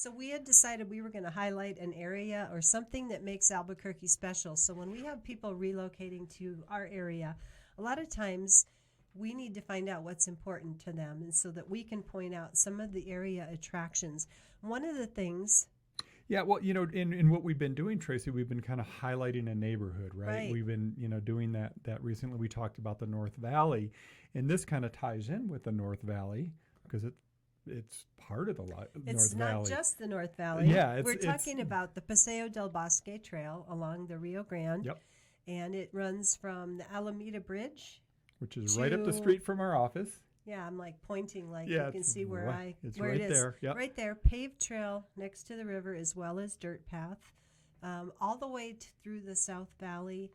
So we had decided we were going to highlight an area or something that makes Albuquerque special. So when we have people relocating to our area, a lot of times we need to find out what's important to them, and so that we can point out some of the area attractions. One of the things. Yeah, well, in what we've been doing, Tracy, we've been kind of highlighting a neighborhood, right? Right. We've been, doing that recently. We talked about the North Valley, and this kind of ties in with the North Valley because it's part of the North Valley. It's not just the North Valley. Yeah, we're talking about the Paseo del Bosque Trail along the Rio Grande. Yep. And it runs from the Alameda Bridge, which is right up the street from our office. Yeah, I'm like pointing, like yeah, you can see where it's where right it is. There. Yep. Right there, paved trail next to the river as well as dirt path, all the way through the South Valley.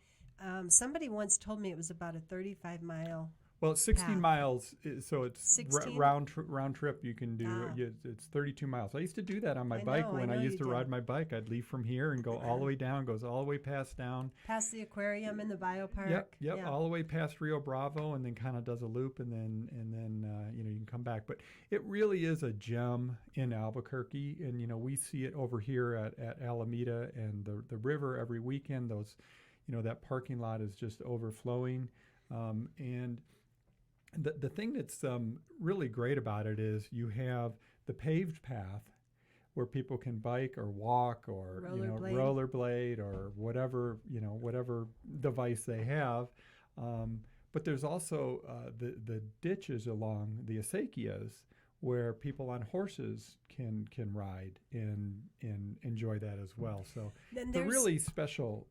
Somebody once told me it was about a 35-mile. Well, it's 16 path. miles, so it's 16? round trip. You can do it's 32 miles. I used to do that on my bike when I used to ride my bike. I'd leave from here and go all the way down, goes all the way past the aquarium and the biopark. Yep, yeah. All the way past Rio Bravo, and then kind of does a loop, and then you can come back. But it really is a gem in Albuquerque, and we see it over here at Alameda and the river every weekend. Those, that parking lot is just overflowing, and the thing that's really great about it is you have the paved path where people can bike or walk or rollerblade or whatever device they have. But there's also the ditches along the acequias where people on horses can ride and enjoy that as well. So it's a really special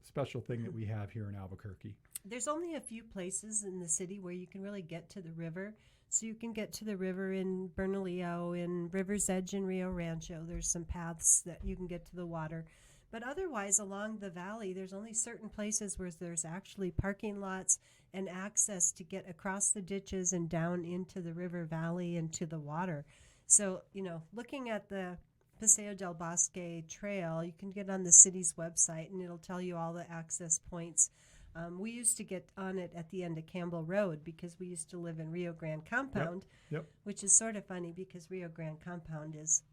thing that we have here in Albuquerque. There's only a few places in the city where you can really get to the river. So you can get to the river in Bernalillo, in River's Edge in Rio Rancho. There's some paths that you can get to the water. But otherwise, along the valley, there's only certain places where there's actually parking lots and access to get across the ditches and down into the river valley and to the water. So, looking at the Paseo del Bosque Trail, you can get on the city's website and it'll tell you all the access points. We used to get on it at the end of Campbell Road because we used to live in Rio Grande Compound, which is sort of funny because Rio Grande Compound is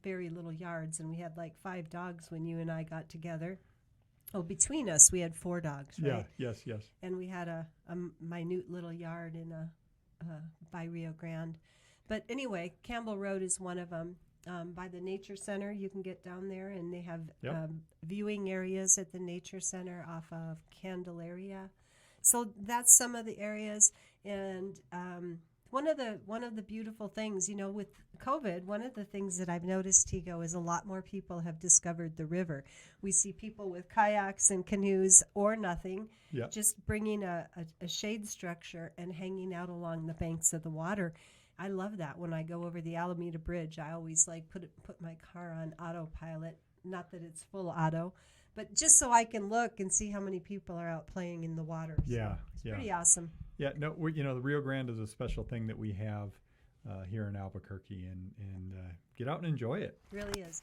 very little yards, and we had like 5 dogs when you and I got together. Oh, between us, we had 4 dogs, right? Yeah, yes. And we had a minute little yard in by Rio Grande. But anyway, Campbell Road is one of them. By the Nature Center, you can get down there, and they have viewing areas at the Nature Center off of Candelaria. So that's some of the areas. And one of the beautiful things, with COVID, one of the things that I've noticed, Tego, is a lot more people have discovered the river. We see people with kayaks and canoes or nothing, just bringing a shade structure and hanging out along the banks of the water. I love that. When I go over the Alameda Bridge, I always put my car on autopilot. Not that it's full auto, but just so I can look and see how many people are out playing in the water. So it's pretty awesome. Yeah, no, the Rio Grande is a special thing that we have here in Albuquerque, and get out and enjoy it. It really is.